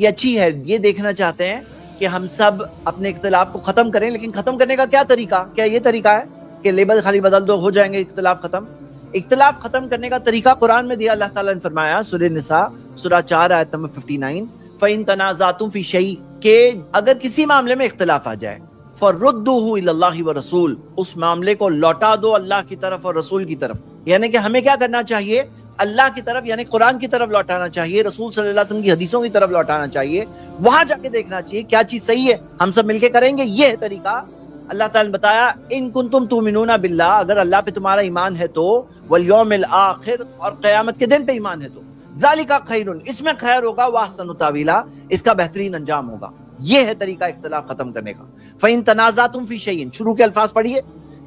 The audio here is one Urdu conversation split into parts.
یہ اچھی ہے، یہ دیکھنا چاہتے ہیں کہ ہم سب اپنے اختلاف کو ختم کریں، لیکن ختم کرنے کا کیا طریقہ؟ کیا یہ طریقہ ہے کہ لیبل خالی بدل دو ہو جائیں گے اختلاف ختم؟ اختلاف ختم کرنے کا طریقہ قرآن میں دیا، اللہ تعالیٰ نے فرمایا سورہ نساء سورہ 4 آیت نمبر 59 فَإِن تَنَازَعْتُمْ فِي شَيْءٍ، کہ اگر کسی معاملے میں اختلاف آ جائے فَرُدُّوهُ إِلَى اللَّهِ وَرَسُولِ، اس معاملے کو لوٹا دو اللہ کی طرف اور رسول کی طرف، یعنی کہ ہمیں کیا کرنا چاہیے؟ اللہ کی طرف یعنی قرآن کی طرف لوٹانا چاہیے، رسول صلی اللہ علیہ وسلم کی حدیثوں کی طرف لوٹانا چاہیے، وہاں جا کے دیکھنا چاہیے کیا چیز صحیح ہے، ہم سب مل کے کریں گے، یہ ہے طریقہ۔ اللہ تعالیٰ نے بتایا ان کنتم تؤمنون باللہ، اگر اللہ پہ تمہارا ایمان ہے تو، والیوم الآخر، اور قیامت کے دن پہ ایمان ہے تو، ذالک خیر، اس میں خیر ہوگا، واحسن تاویلا، اس کا بہترین انجام ہوگا۔ یہ ہے طریقہ اختلاف ختم کرنے کا۔ فَإِن تَنَازَعْتُمْ فِي شَيْءٍ، شروع کے الفاظ پڑھیے،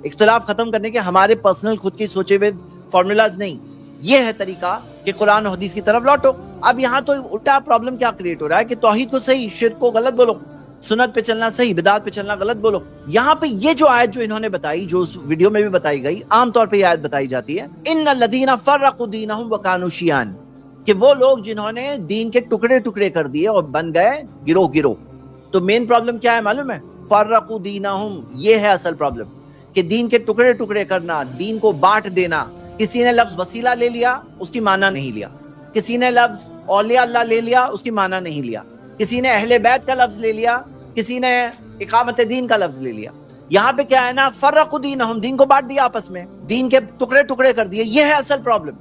اختلاف ختم کرنے کے ہمارے پرسنل خود کی سوچے ہوئے فارمولاز نہیں، یہ ہے طریقہ کہ قرآن و حدیث کی طرف لوٹو۔ اب یہاں تو الٹا پرابلم کیا کریٹ ہو رہا ہے کہ توحید کو صحیح، شرک کو غلط بولو، سنت پہ چلنا صحیح، بدعت پہ چلنا غلط بولو۔ یہاں پہ یہ جو آیت جو انہوں نے بتائی، جو اس ویڈیو میں بھی بتائی گئی، عام طور پہ یہ آیت بتائی جاتی ہے ان الذین فرقوا دینہم وکانوا شیعا، کہ وہ لوگ جنہوں نے دین کے ٹکڑے ٹکڑے کر دیے اور بن گئے گروہ گروہ۔ تو مین پرابلم کیا ہے معلوم ہے؟ فرقوا دینہم، یہ ہے اصل پرابلم، کہ دین کے ٹکڑے ٹکڑے کرنا، دین کو بانٹ دینا۔ کسی نے لفظ وسیلہ لے لیا، اس کی معنی نہیں لیا، کسی نے لفظ اولیاء اللہ لے لیا، اس کی معنی نہیں لیا، کسی نے اہل بیت کا لفظ لے لیا، کسی نے اقامت دین کا لفظ لے لیا۔ یہاں پہ کیا ہے نا، فرقوا دینہم، دین کو بانٹ دیا آپس میں، دین کے ٹکڑے ٹکڑے کر دیے، یہ ہے اصل پرابلم۔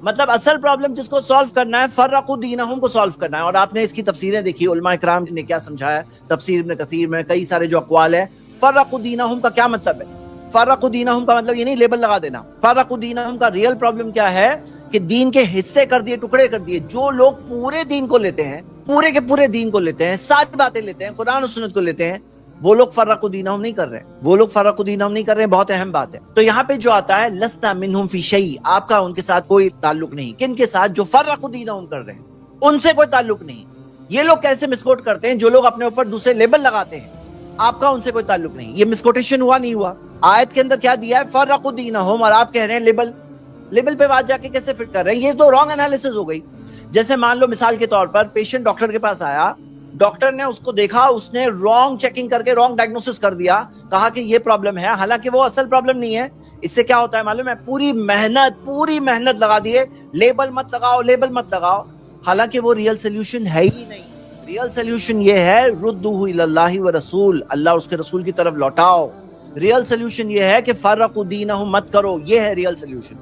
مطلب اصل پرابلم جس کو سالو کرنا ہے، فرقوا دینہم کو سالو کرنا ہے۔ اور آپ نے اس کی تفسیریں دیکھی، علماء کرام نے کیا سمجھایا ہے، تفسیر ابن کثیر میں کئی سارے جو اقوال ہیں۔ فرقوا دینہم کا کیا مطلب ہے؟ فرقوا دینہم کا مطلب یہ نہیں لیبل لگا دینا، فرقوا دینہم کا ریئل پرابلم کیا ہے کہ دین کے حصے کر دیے، ٹکڑے کر دیے۔ جو لوگ پورے دین کو لیتے ہیں، پورے کے پورے دین کو لیتے ہیں، ساری باتیں لیتے ہیں، قرآن و سنت کو لیتے ہیں، وہ لوگ فرقوا دینہم نہیں کر رہے، وہ لوگ فرقوا دینہم نہیں کر رہے، بہت اہم بات ہے۔ تو یہاں پہ جو آتا ہے لست منہم فی شیء، آپ کا ان کے ساتھ کوئی تعلق نہیں۔ کن کے ساتھ؟ جو فرقوا دینہم کر رہے ہیں، ان سے کوئی تعلق نہیں۔ یہ لوگ کیسے مسکوٹ کرتے ہیں؟ جو لوگ اپنے اوپر دوسرے لیبل لگاتے ہیں، آپ کا ان سے کوئی تعلق نہیں۔ یہ مسکوٹیشن ہوا نہیں ہوا؟ آیت کے اندر کیا دیا ہے؟ فرقوا دینہم، اور آپ کہہ رہے ہیں لیبل، لیبل پہ بات جا کے کیسے فٹ کر رہے ہیں؟ یہ تو رانگ انالیسس ہو گئی۔ جیسے مان لو مثال کے طور پر پیشنٹ ڈاکٹر کے پاس آیا، ڈاکٹر نے اس کو دیکھا، اس نے رانگ چیکنگ کر کے رانگ ڈائگنوسس کر دیا، کہا کہ یہ پرابلم ہے، حالانکہ وہ اصل پرابلم نہیں ہے۔ اس سے کیا ہوتا ہے معلوم ہے؟ پوری محنت لگا دیے، لیبل مت لگاؤ، لیبل مت لگاؤ، حالانکہ وہ ریئل سولوشن ہے ہی نہیں۔ ریئل سولوشن یہ ہے ردوہ الی اللہ ورسول، اللہ اور اس کے رسول کی طرف لوٹاؤ۔ ریئل سولوشن یہ ہے کہ فرقوا دینہم مت کرو، یہ ہے ریئل سولوشن۔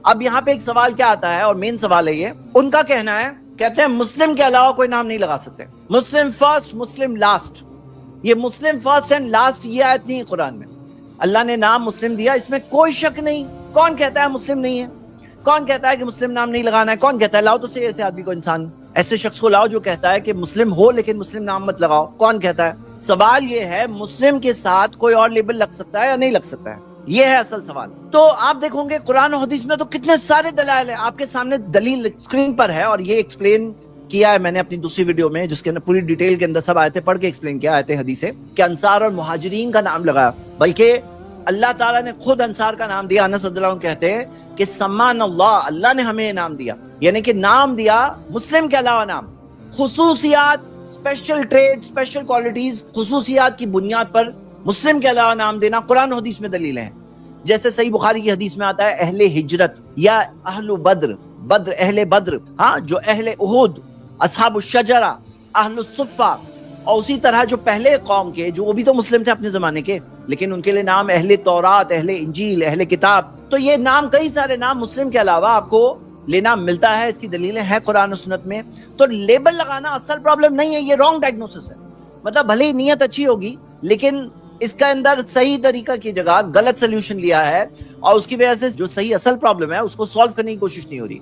اب یہاں پہ ایک سوال کیا آتا ہے، اور مین سوال ہے یہ، ان کا کہنا ہے، کہتے ہیں مسلم کے علاوہ کوئی نام نہیں لگا سکتے، مسلم فرسٹ مسلم لاسٹ۔ یہ مسلم فرسٹ اینڈ لاسٹ یہ آیت نہیں ہے قرآن میں، اللہ نے نام مسلم دیا، اس میں کوئی شک نہیں۔ کون کہتا ہے مسلم نہیں ہے؟ کون کہتا ہے کہ مسلم نام نہیں لگانا ہے؟ کون کہتا ہے؟ لاؤ تو صحیح ایسے آدمی کو، انسان ایسے شخص کو لاؤ جو کہتا ہے کہ مسلم ہو لیکن مسلم نام مت لگاؤ۔ کون کہتا ہے؟ سوال یہ ہے مسلم کے ساتھ کوئی اور لیبل لگ سکتا ہے یا نہیں لگ سکتا ہے، یہ ہے اصل سوال۔ تو آپ دیکھو گے قرآن و حدیث میں تو کتنے سارے دلائل ہیں، آپ کے سامنے دلیل اسکرین پر ہے، اور یہ ایکسپلین کیا ہے میں نے اپنی دوسری ویڈیو میں، جس کے اندر پوری ڈیٹیل کے اندر سب آیتیں پڑھ کے ایکسپلین کیا، آیتیں حدیثیں، کہ انصار اور مہاجرین کا نام لگایا، بلکہ اللہ تعالیٰ نے خود انصار کا نام دیا۔ انس رضی اللہ عنہ کہتے ہیں کہ سمان اللہ، اللہ نے ہمیں نام دیا، یعنی کہ نام دیا مسلم کے علاوہ نام، خصوصیات، اسپیشل ٹریڈ، اسپیشل کوالٹیز، خصوصیات کی بنیاد پر مسلم کے علاوہ نام دینا قرآن و حدیث میں دلیلیں ہیں۔ جیسے صحیح بخاری کی حدیث میں آتا ہے اہل ہجرت یا اہل بدر، بدر اہل بدر، ہاں، جو اہل احد، اصحاب الشجرہ، اہل الصفہ، اور اسی طرح جو پہلے قوم کے، جو وہ بھی تو مسلم تھے اپنے زمانے کے، لیکن ان کے لیے نام اہل تورات، اہل انجیل، اہل کتاب۔ تو یہ نام، کئی سارے نام مسلم کے علاوہ آپ کو لینا ملتا ہے، اس کی دلیلیں ہیں قرآن و سنت میں۔ تو لیبل لگانا اصل پرابلم نہیں ہے، یہ رانگ ڈائگنوسس ہے۔ مطلب بھلے ہی نیت اچھی ہوگی، لیکن اس کا اندر صحیح طریقہ کی جگہ غلط سلیوشن لیا ہے، اور اس کی وجہ سے جو صحیح اصل پرابلم ہے اس کو سالو کرنے کی کوشش نہیں ہو رہی۔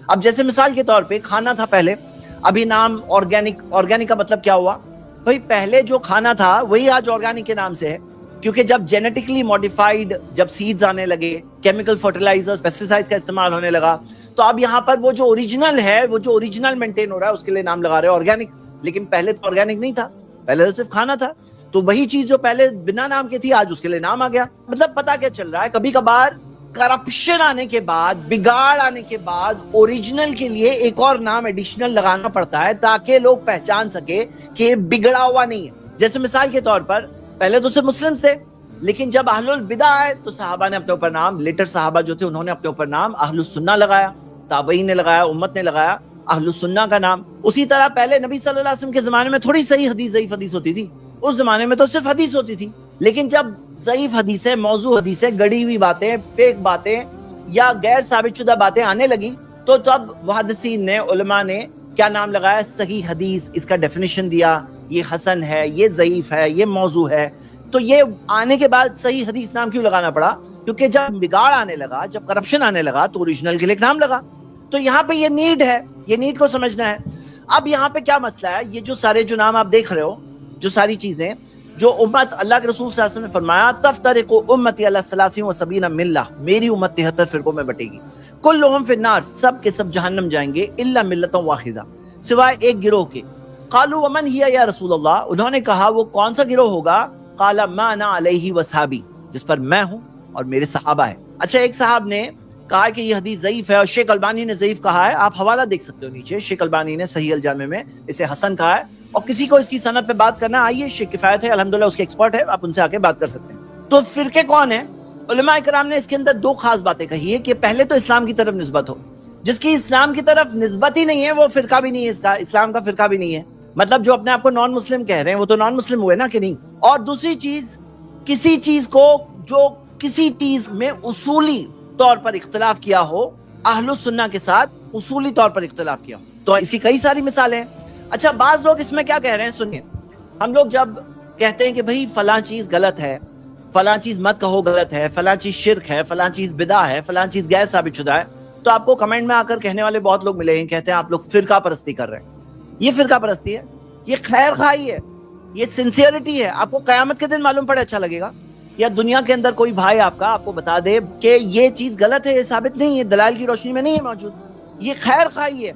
اب جیسے مثال کے طور پہ کھانا تھا پہلے، ابھی نام آرگینک۔ آرگینک کا مطلب کیا ہوا بھائی؟ پہلے جو کھانا تھا وہی آج آرگینک کے نام سے ہے، کیونکہ جب جینیٹکلی ماڈیفائڈ، جب سیڈز آنے لگے، کیمیکل فرٹیلائزرز، پیسٹیسائڈز کا استعمال ہونے لگا، تو اب یہاں پر وہ جو اوریجنل ہے، وہ جو اوریجنل مینٹین ہو رہا ہے، اس کے لیے نام لگا رہے ہیں آرگینک۔ لیکن پہلے تو آرگینک نہیں تھا، پہلے تو صرف کھانا تھا، تو وہی چیز جو پہلے بنا نام کی تھی آج اس کے لیے نام آ گیا۔ مطلب پتا کیا چل رہا ہے، کبھی کبھار کرپشن آنے کے بعد, بگاڑ آنے کے بعد اوریجنل کے لیے ایک اور نام ایڈیشنل لگانا پڑتا ہے تاکہ لوگ پہچان سکے کہ یہ بگڑا ہوا نہیں ہے. جیسے مثال کے طور پر پہلے تو صرف مسلم تھے, لیکن جب اہل البدع آئے تو صحابہ نے اپنے اوپر نام, لیٹر صحابہ جو تھے انہوں نے اپنے اوپر نام اہل السنہ لگایا, تابعین نے لگایا, امت نے لگایا اہل السنہ کا نام. اسی طرح پہلے نبی صلی اللہ علیہ وسلم کے زمانے میں تھوڑی صحیح حدیث ضعیف حدیث ہوتی تھی, اس زمانے میں تو صرف حدیث ہوتی تھی. لیکن جب ضعیف حدیثیں, موضوع حدیثیں, گڑی ہوئی باتیں, فیک باتیں یا غیر ثابت شدہ باتیں آنے لگی تو تب محدثین نے, علماء نے کیا نام لگایا؟ صحیح حدیث. اس کا ڈیفینیشن دیا, یہ حسن ہے, یہ ضعیف ہے, یہ موضوع ہے. تو یہ آنے کے بعد صحیح حدیث نام کیوں لگانا پڑا؟ کیونکہ جب بگاڑ آنے لگا, جب کرپشن آنے لگا تو اوریجنل کے لیے نام لگا. تو یہاں پہ یہ نیڈ ہے, یہ نیڈ کو سمجھنا ہے. اب یہاں پہ کیا مسئلہ ہے؟ یہ جو سارے جو نام آپ دیکھ رہے ہو, جو ساری چیزیں جو امت, اللہ کے رسول صلی اللہ علیہ وسلم نے فرمایا تفترق امتی علی 73 ملہ, میری امت 73 فرقوں میں بٹے گی, کلہم فی النار, سب کے سب جہنم جائیں گے, الا ملۃ واحدہ, سوائے ایک گروہ کے. قالوا ومن ہی یا رسول اللہ, انہوں نے کہا وہ کون سا گروہ ہوگا؟ قال ما انا علیہ واصحابی, جس پر میں ہوں اور میرے صحابہ ہیں. اچھا, ایک صاحب نے کہا کہ یہ حدیث ضعیف ہے اور شیخ البانی نے ضعیف کہا ہے. آپ حوالہ دیکھ سکتے ہو نیچے, شیخ البانی نے صحیح الجامع میں اسے حسن کہا ہے. اور کسی کو اس کی سند پہ بات کرنا, آئیے, شیخ کفایت ہے الحمدللہ, اس کے ایکسپرٹ ہے, آپ ان سے آ کے بات کر سکتے ہیں. تو فرقے کون ہیں؟ علماء کرام نے اس کے اندر دو خاص باتیں کہی ہے کہ پہلے تو اسلام کی طرف نسبت ہو. جس کی اسلام کی طرف نسبت ہی نہیں ہے وہ فرقہ بھی نہیں ہے, اس کا اسلام کا فرقہ بھی نہیں ہے. مطلب جو اپنے آپ کو نان مسلم کہہ رہے ہیں وہ تو نان مسلم ہوئے نا کہ نہیں. اور دوسری چیز, کسی چیز کو جو کسی چیز میں اصولی طور پر اختلاف کیا ہو, اہل السنہ کے ساتھ اصولی طور پر اختلاف کیا ہو. تو اس کی کئی ساری مثالیں ہیں. اچھا, بعض لوگ اس میں کیا کہہ رہے ہیں سنیے. ہم لوگ جب کہتے ہیں کہ بھئی فلاں چیز غلط ہے, فلاں چیز مت کہو غلط ہے, فلاں چیز شرک ہے, فلاں چیز بدعہ ہے, فلاں چیز غیر ثابت شدہ ہے, تو آپ کو کمنٹ میں آ کر کہنے والے بہت لوگ ملے ہیں, کہتے ہیں آپ لوگ فرقہ پرستی کر رہے ہیں. یہ فرقہ پرستی ہے, یہ خیر خواہی ہے, یہ سنسیئرٹی ہے. آپ کو قیامت کے دن معلوم پڑے اچھا لگے گا, یا دنیا کے اندر کوئی بھائی آپ کا آپ کو بتا دے کہ یہ چیز غلط ہے, یہ ثابت نہیں ہے, دلائل کی روشنی میں نہیں ہے موجود, یہ خیر خواہی ہے.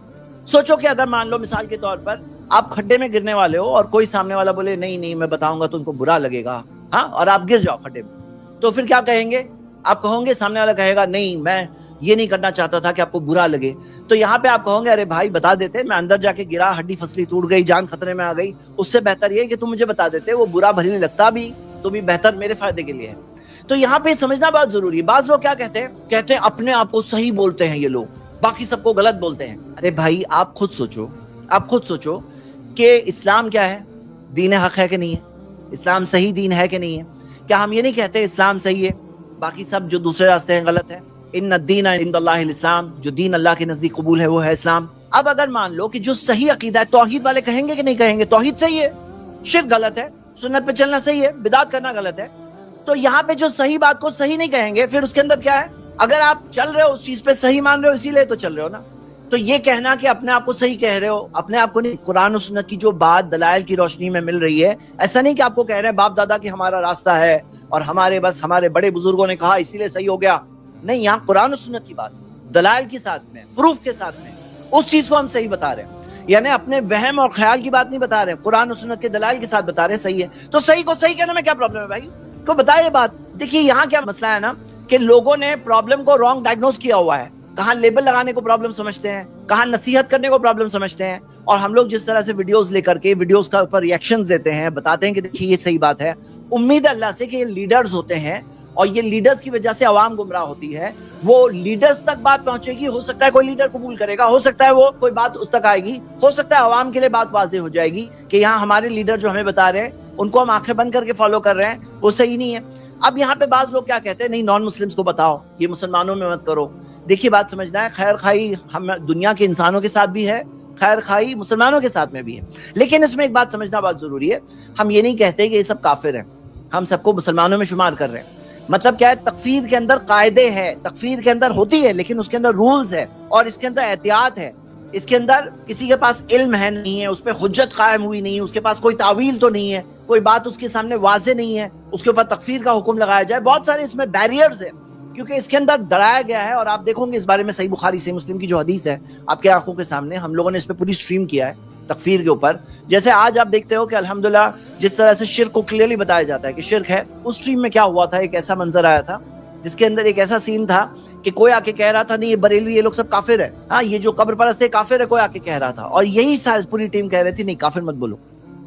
سوچو کہ اگر مان لو مثال کے طور پر آپ کھڈے میں گرنے والے ہو اور کوئی سامنے والا بولے نہیں میں بتاؤں گا تو ان کو برا لگے گا, ہاں, اور آپ گر جاؤ کھڈے میں, تو پھر کیا کہیں گے؟ آپ کہو گے, سامنے والا کہے گا نہیں میں یہ نہیں کرنا چاہتا تھا کہ آپ کو برا لگے. تو یہاں پہ آپ کہو گے ارے بھائی بتا دیتے, میں اندر جا کے گرا, ہڈی پھسلی ٹوٹ گئی, جان خطرے میں آ گئی, اس سے بہتر یہ کہ تم مجھے بتا دیتے, وہ برا بھلی نہیں لگتا بھی تو بھی بہتر میرے فائدے کے لیے ہے. تو یہاں پہ سمجھنا بہت ضروری ہے. بعض لوگ کیا کہتے ہیں اپنے آپ کو صحیح بولتے ہیں یہ لوگ, باقی سب کو غلط بولتے ہیں. ارے بھائی آپ خود سوچو کہ اسلام کیا ہے؟ دین حق ہے کہ نہیں ہے؟ اسلام صحیح دین ہے کہ نہیں ہے؟ کیا ہم یہ نہیں کہتے اسلام صحیح ہے, باقی سب جو دوسرے راستے ہیں غلط ہے؟ ان الدین عند اللہ الاسلام, جو دین اللہ کے نزدیک قبول ہے وہ ہے اسلام. اب اگر مان لو کہ جو صحیح عقیدہ ہے, توحید والے کہیں گے کہ نہیں کہیں گے توحید صحیح ہے, شرک غلط ہے, سنت پہ چلنا صحیح ہے, بدعت کرنا غلط ہے. تو یہاں پہ جو صحیح بات کو صحیح نہیں کہیں گے, پھر اس کے اندر کیا ہے؟ اگر آپ چل رہے ہو اس چیز پہ صحیح مان رہے ہو اسی لیے تو چل رہے ہو نا. تو یہ کہنا کہ اپنے آپ کو صحیح کہہ رہے ہو, اپنے آپ کو نہیں, قرآن و سنت کی جو بات دلائل کی روشنی میں مل رہی ہے, ایسا نہیں کہ آپ کو کہہ رہے ہیں باپ دادا کی ہمارا راستہ ہے اور ہمارے بڑے بزرگوں نے کہا اسی لیے صحیح ہو گیا. نہیں, یہاں قرآن و سنت کی بات دلائل کے ساتھ میں, پروف کے ساتھ میں, اس چیز کو ہم صحیح بتا رہے ہیں. یعنی اپنے وہم اور خیال کی بات نہیں بتا رہے, قرآن و سنت کے دلائل کے ساتھ بتا رہے صحیح ہے. تو صحیح کو صحیح کہنے میں کیا پرابلم ہے بھائی؟ کو بتائے بات. دیکھیے یہاں کیا مسئلہ ہے نا کہ لوگوں نے پرابلم کو رانگ ڈائگنوز کیا ہوا ہے. کہاں لیبل لگانے کو پرابلم سمجھتے ہیں, کہاں نصیحت کرنے کو پرابلم سمجھتے ہیں, اور ہم لوگ جس طرح سے ویڈیوز لے کر کے ویڈیوز کا اوپر ریئیکشنز دیتے ہیں, بتاتے ہیں کہ دیکھیے یہ صحیح بات ہے. امید ہے اللہ سے کہ یہ لیڈرز ہوتے ہیں اور یہ لیڈرز کی وجہ سے عوام گمراہ ہوتی ہے, وہ لیڈرز تک بات پہنچے گی, ہو سکتا ہے کوئی لیڈر قبول کرے گا, ہو سکتا ہے وہ کوئی بات اس تک آئے گی, ہو سکتا ہے عوام کے لیے بات واضح ہو جائے گی کہ یہاں ہمارے لیڈر جو ہمیں بتا رہے ہیں ان کو ہم آنکھیں بند کر کے فالو کر رہے ہیں, وہ صحیح نہیں ہے. اب یہاں پہ بعض لوگ کیا کہتے ہیں, نہیں نان مسلمز کو بتاؤ, یہ مسلمانوں میں مت کرو. دیکھیے بات سمجھنا ہے, خیر خواہی ہم دنیا کے انسانوں کے ساتھ بھی ہے, خیر خواہی مسلمانوں کے ساتھ میں بھی ہے, لیکن اس میں ایک بات سمجھنا بہت ضروری ہے. ہم یہ نہیں کہتے کہ یہ سب کافر ہیں, ہم سب کو مسلمانوں میں شمار کر رہے ہیں. مطلب کیا ہے, تکفیر کے اندر قاعدے ہے, تکفیر کے اندر ہوتی ہے لیکن اس کے اندر رولز ہے اور اس کے اندر احتیاط ہے. اس کے اندر کسی کے پاس علم ہے نہیں ہے, اس پہ حجت قائم ہوئی نہیں ہے, اس کے پاس کوئی تعویل تو نہیں ہے, کوئی بات اس کے سامنے واضح نہیں ہے, اس کے اوپر تکفیر کا حکم لگایا جائے. بہت سارے اس میں بیریئرز ہیں کیونکہ اس کے اندر ڈرایا گیا ہے. اور آپ دیکھو گے اس بارے میں صحیح بخاری صحیح مسلم کی جو حدیث ہے آپ کے آنکھوں کے سامنے, ہم لوگوں نے اس پہ پوری سٹریم کیا ہے تکفیر کے اوپر. جیسے آج آپ دیکھتے ہو کہ الحمدللہ جس طرح سے شرک کو کلیئرلی بتایا جاتا ہے کہ شرک ہے, اس سٹریم میں کیا ہوا تھا, ایک ایسا منظر آیا تھا جس کے اندر ایک ایسا سین تھا کہ کوئی آ کے کہہ رہا تھا نہیں یہ بریلوی یہ لوگ سب کافر ہے، ہاں یہ جو قبر پرست ہے کافر ہے، کوئی آ کے کہہ رہا تھا، اور یہی پوری ٹیم کہہ رہی تھی نہیں کافر مت بولو،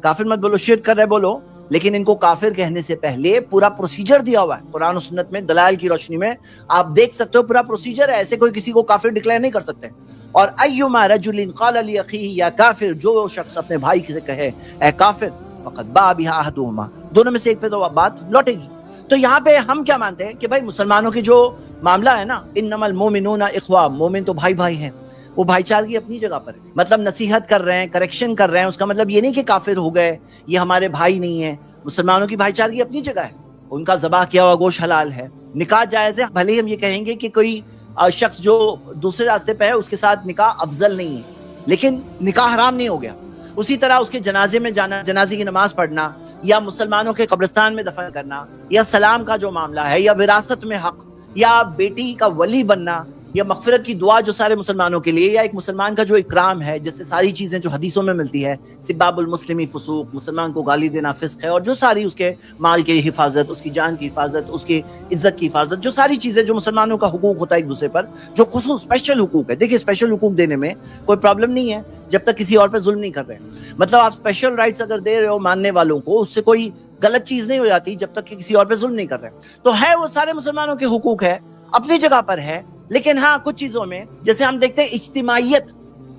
کافر مت بولو، شرک کر رہے بولو. لیکن ان کو کافر کہنے سے پہلے پورا پروسیجر دیا ہوا ہے قرآن و سنت میں، دلائل کی روشنی میں آپ دیکھ سکتے ہو، پورا پروسیجر ہے، ایسے کوئی کسی کو کافر ڈکلیئر نہیں کر سکتے. اور ایما رجل قال لاخیہ یا کافر، جو شخص اپنے بھائی سے کہے اے کافر، فقد باء بها احدهما، دونوں میں سے ایک پہ تو بات لوٹے گی. تو یہاں پہ ہم کیا مانتے ہیں کہ بھائی مسلمانوں کی جو معاملہ ہے نا، انما المؤمنون اخوہ، مومن تو بھائی بھائی ہیں، وہ بھائی چارگی اپنی جگہ پر ہے، مطلب نصیحت کر رہے ہیں، کریکشن کر رہے ہیں، اس کا مطلب یہ نہیں کہ کافر ہو گئے، یہ ہمارے بھائی نہیں ہیں. مسلمانوں کی بھائی چارگی اپنی جگہ ہے، ان کا ذبح کیا ہوا گوشت حلال ہے، نکاح جائز ہے. بھلے ہم یہ کہیں گے کہ کوئی شخص جو دوسرے راستے پہ ہے اس کے ساتھ نکاح افضل نہیں ہے، لیکن نکاح حرام نہیں ہو گیا. اسی طرح اس کے جنازے میں جانا، جنازے کی نماز پڑھنا، یا مسلمانوں کے قبرستان میں دفن کرنا، یا سلام کا جو معاملہ ہے، یا وراثت میں حق، یا بیٹی کا ولی بننا، یا مغفرت کی دعا جو سارے مسلمانوں کے لیے، یا ایک مسلمان کا جو اکرام ہے، جیسے ساری چیزیں جو حدیثوں میں ملتی ہے، سباب المسلمی فسوق، مسلمان کو گالی دینا فسق ہے، اور جو ساری اس کے مال کی حفاظت، اس کی جان کی حفاظت، اس کی عزت کی حفاظت، جو ساری چیزیں جو مسلمانوں کا حقوق ہوتا ہے ایک دوسرے پر، جو خصوص اسپیشل حقوق ہے. دیکھیے اسپیشل حقوق دینے میں کوئی پرابلم نہیں ہے جب تک کسی اور پہ ظلم نہیں کر رہے ہیں. مطلب آپ اسپیشل رائٹس اگر دے رہے ہو ماننے والوں کو، اس سے کوئی غلط چیز نہیں ہو جاتی جب تک کہ کسی اور پہ ظلم نہیں کر رہے. تو ہے وہ سارے مسلمانوں کے حقوق ہے، اپنی جگہ پر ہے، لیکن ہاں کچھ چیزوں میں جیسے ہم دیکھتے ہیں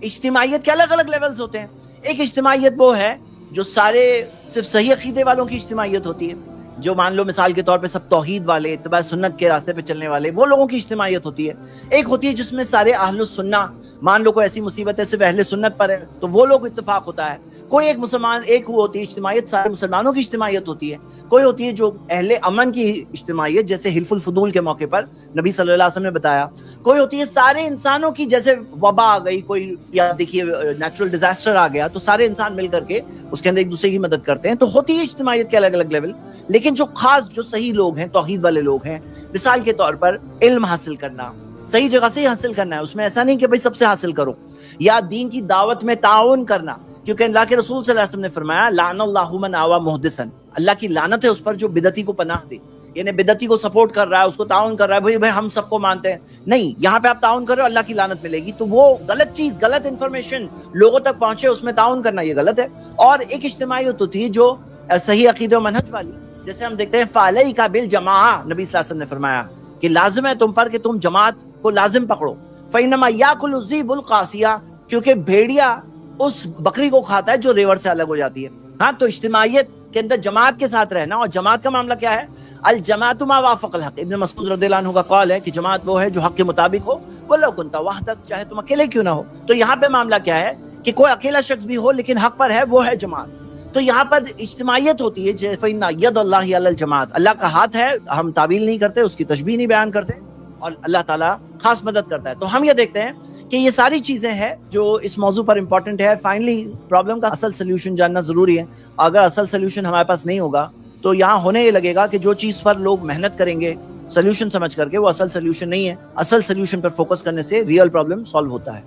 اجتماعیت کے الگ الگ لیولز ہوتے ہیں. ایک اجتماعیت وہ ہے جو سارے صرف صحیح عقیدے والوں کی اجتماعیت ہوتی ہے، جو مان لو مثال کے طور پہ سب توحید والے، اتباع سنت کے راستے پہ چلنے والے، وہ لوگوں کی اجتماعیت ہوتی ہے. ایک ہوتی ہے جس میں سارے اہل السنہ، مان لو کوئی ایسی مصیبت ہے صرف اہل سنت پر ہے تو وہ لوگ اتفاق ہوتا ہے. کوئی ایک مسلمان، ایک وہ ہوتی ہے اجتماعیت سارے مسلمانوں کی اجتماعیت ہوتی ہے. کوئی ہوتی ہے جو اہل امن کی اجتماعیت، جیسے حلف الفضول کے موقع پر نبی صلی اللہ علیہ وسلم نے بتایا. کوئی ہوتی ہے سارے انسانوں کی، جیسے وبا آ گئی کوئی، یا دیکھیے نیچرل ڈیزاسٹر آ گیا تو سارے انسان مل کر کے اس کے اندر ایک دوسرے کی مدد کرتے ہیں. تو ہوتی ہے اجتماعیت کے الگ الگ لیول. لیکن جو خاص جو صحیح لوگ ہیں، توحید والے لوگ ہیں، مثال کے طور پر علم حاصل کرنا، صحیح جگہ سے ہی حاصل کرنا ہے، اس میں ایسا نہیں کہ بھائی سب سے حاصل کرو، یا دین کی دعوت میں تعاون کرنا، کیونکہ اللہ کے رسول صلی اللہ علیہ وسلم نے فرمایا لعن اللہ من آوى محدثا، اللہ کی لعنت ہے اس پر جو بدعتی کو پناہ دے، یعنی بدعتی کو سپورٹ کر رہا ہے، اس کو تعاون کر رہا ہے، بھائی ہم سب کو مانتے ہیں، نہیں، یہاں پہ آپ تعاون کر رہے ہو اللہ کی لعنت ملے گی. تو وہ غلط چیز، غلط انفارمیشن لوگوں تک پہنچے، اس میں تعاون کرنا یہ غلط ہے. اور ایک اجتماعیت ہوتی ہے جو صحیح عقیدہ و منہج والی، جیسے ہم دیکھتے ہیں فعلیک بالجماعۃ، نبی صلی اللہ علیہ وسلم نے فرمایا کہ لازم ہے تم پر کہ تم جماعت کو لازم پکڑو. فإنما یاکل الذئب القاسیہ، کیونکہ بھیڑیا اس بکری کو کھاتا ہے جو ریوڑ سے الگ ہو جاتی ہے. ہاں، تو اجتماعیت کے اندر جماعت کے ساتھ رہنا. اور جماعت کا معاملہ کیا ہے؟ الجماعت ما وافق الحق. ابن مسعود رضی اللہ عنہ کا قول ہے کہ جماعت وہ ہے جو حق کے مطابق ہو، وَلَوْ كُنْتَ وَحْدَكَ، چاہے تم اکیلے کیوں نہ ہو. تو یہاں پہ معاملہ کیا ہے کہ کوئی اکیلا شخص بھی ہو لیکن حق پر ہے، وہ ہے جماعت. تو یہاں پر اجتماعیت ہوتی ہے، فَإِنَّ يَدَ اللَّهِ عَلَى الْجَمَاعَةِ، اللہ کا ہاتھ ہے، ہم تعویل نہیں کرتے، اس کی تشبیہ نہیں بیان کرتے، اور اللہ تعالیٰ خاص مدد کرتا ہے. تو ہم یہ دیکھتے ہیں کہ یہ ساری چیزیں ہیں جو اس موضوع پر امپورٹنٹ ہے. فائنلی پرابلم کا اصل سلیوشن جاننا ضروری ہے. اگر اصل سلیوشن ہمارے پاس نہیں ہوگا تو یہاں ہونے یہ لگے گا کہ جو چیز پر لوگ محنت کریں گے سلیوشن سمجھ کر کے، وہ اصل سلیوشن نہیں ہے. اصل سلیوشن پر فوکس کرنے سے ریئل پرابلم سالو ہوتا ہے.